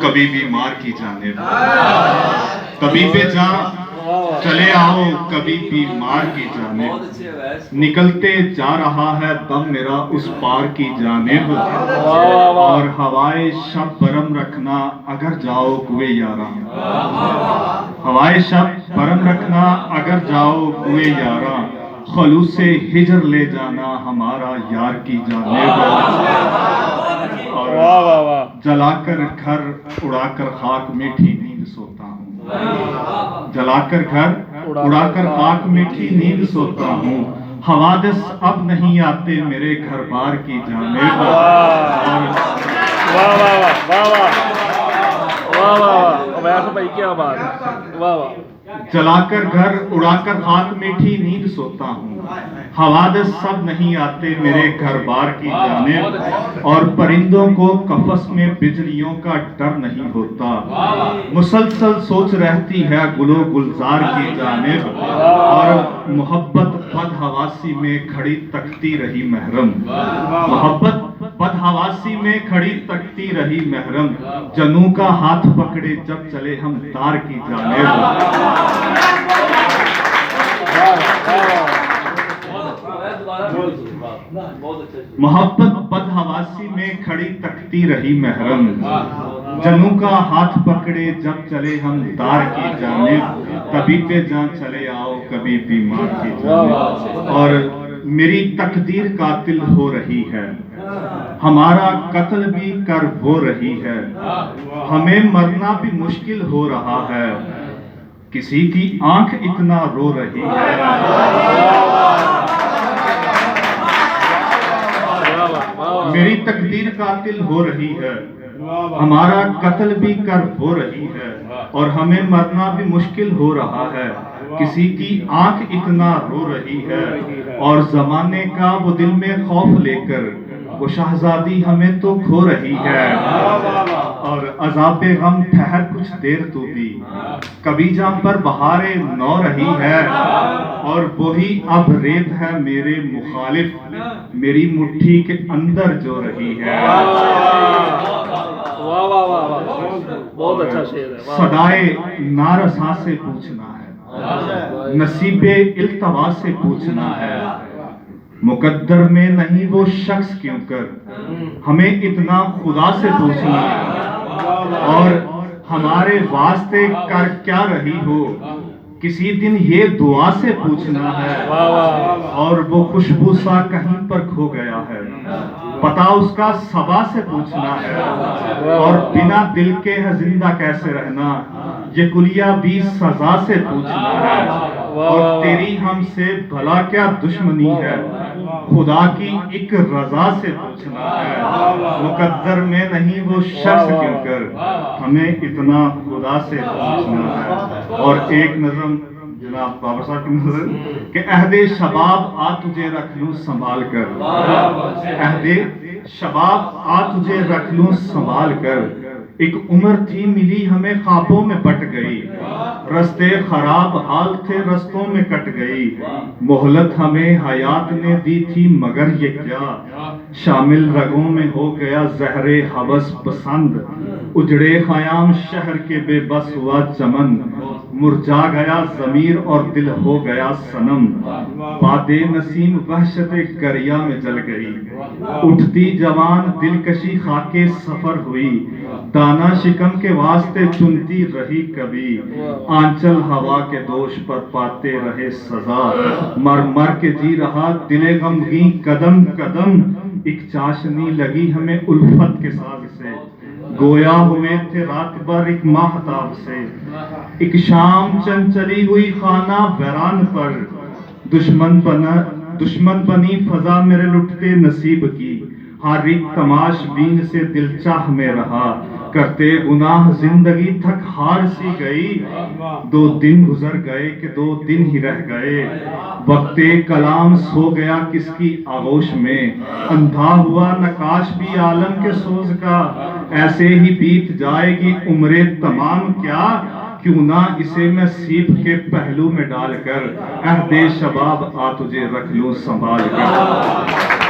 کبھی بیمار کی جانب، کبھی پہ جان چلے آؤ کبھی بیمار کی جانب، نکلتے جا رہا ہے دم میرا اس پار کی جانب، اور ہوائے شب برم رکھنا اگر جاؤ کوئے یاراں، ہوائے شب برم رکھنا اگر جاؤ کوئے یاراں، خلوص ہجر لے جانا ہمارا یار کی جانب، اور جلا کر گھر اڑا کر خاک میٹھی نیند سوتا ہوں، جلا کر گھر اڑا کر خاک میٹھی نیند سوتا ہوں، حوادث اب نہیں آتے میرے گھر بار کی جانب، واہ واہ واہ واہ واہ واہ بھائی کیا بات ہے، واہ واہ، جلا کر گھر اڑا کر خاک میٹھی نیند سوتا ہوں، حوادث سب نہیں آتے میرے گھر بار کی جانب، اور پرندوں کو قفس میں بجلیوں کا ڈر نہیں ہوتا، مسلسل سوچ رہتی ہے گل و گلزار کی جانب، اور محبت بدحواسی میں کھڑی تکتی رہی محرم، محبت بدحواسی میں کھڑی تکتی رہی محرم، جنوں کا ہاتھ پکڑے جب چلے ہم تار کی جانب، محبت بدحواسی میں کھڑی تکتی رہی محرم، جنوں کا ہاتھ پکڑے جب چلے ہم تار کی جانب، کبھی پہ جان چلے آؤ کبھی بیمار کی جانب، اور میری تقدیر قاتل ہو رہی ہے، ہمارا قتل بھی کر وہ رہی ہے، ہمیں مرنا بھی مشکل ہو رہا ہے، کسی کی آنکھ اتنا رو رہی ہے، میری تقدیر قاتل ہو رہی ہے، ہمارا قتل بھی کر ہو رہی ہے، اور ہمیں مرنا بھی مشکل ہو رہا ہے، کسی کی آنکھ اتنا رو رہی ہے، اور زمانے کا وہ دل میں خوف لے کر وہ شہزادی ہمیں تو کھو رہی ہے، اور عذاب غم ٹھہر کچھ دیر تو بھی، کبھی جہاں پر بہاریں نو رہی ہے، اور وہی اب ریت ہے میرے مخالف میری مٹھی کے اندر جو رہی ہے، واہ واہ واہ واہ، بہت اچھا شعر ہے، صدائے نارسا سے پوچھنا ہے، نصیب التوا سے پوچھنا ہے، مقدر میں نہیں وہ شخص کیوں کر ہمیں اتنا خدا سے پوچھنا ہے، اور ہمارے واسطے کر کیا رہی ہو کسی دن یہ دعا سے پوچھنا ہے، اور وہ خوشبو سا کہیں پر کھو گیا ہے پتہ اس کا صبا سے پوچھنا ہے، اور بنا دل کے ہے زندہ کیسے رہنا یہ کلیہ بھی سزا سے پوچھنا ہے، اور تیری ہم سے بھلا کیا دشمنی ہے خدا کی ایک رضا سے پوچھنا ہے، مقدر میں نہیں وہ شخص کیوں کر ہمیں اتنا خدا سے پوچھنا ہے، اور ایک نظم جناب بابر صاحب کی نظر کہ عہد شباب آ تجھے رکھ لوں سنبھال کر، عہد شباب آ تجھے رکھ لوں سنبھال کر، ایک عمر تھی ملی ہمیں خوابوں میں بٹ گئی، رستے خراب حال تھے رستوں میں کٹ گئی، مہلت ہمیں حیات نے دی تھی مگر یہ کیا شامل رگوں میں ہو گیا زہر ہوس پسند، اجڑے خیام شہر کے بے بس ہوا چمن، مرجا گیا ضمیر اور دل ہو گیا صنم، باد نسیم وحشت گریا میں جل گئی، اٹھتی جوان دلکشی خاک سفر ہوئی، دانا شکم کے واسطے چنتی رہی کبھی، آنچل ہوا کے دوش پر پاتے رہے سزا، مر مر کے جی رہا دل غمگیں قدم قدم، ایک چاشنی لگی ہمیں الفت کے ساز سے، گویا ہوئے تھے رات بھر ایک ماہتاب سے، ایک شام چنچلی ہوئی خانہ ویران پر، دشمن بنی فضا میرے لٹتے نصیب کی، ہر ایک تماش بین سے دل چاہ میں رہا، کرتے گناہ زندگی تھک ہار سی گئی، دو دن گزر گئے کہ دو دن ہی رہ گئے، وقت کلام سو گیا کس کی آغوش میں، اندھا ہوا نقاش بھی عالم کے سوز کا، ایسے ہی بیت جائے گی عمر تمام کیا، کیوں نہ اسے میں سیب کے پہلو میں ڈال کر عہد شباب آ تجھے رکھ لوں سنبھال کر۔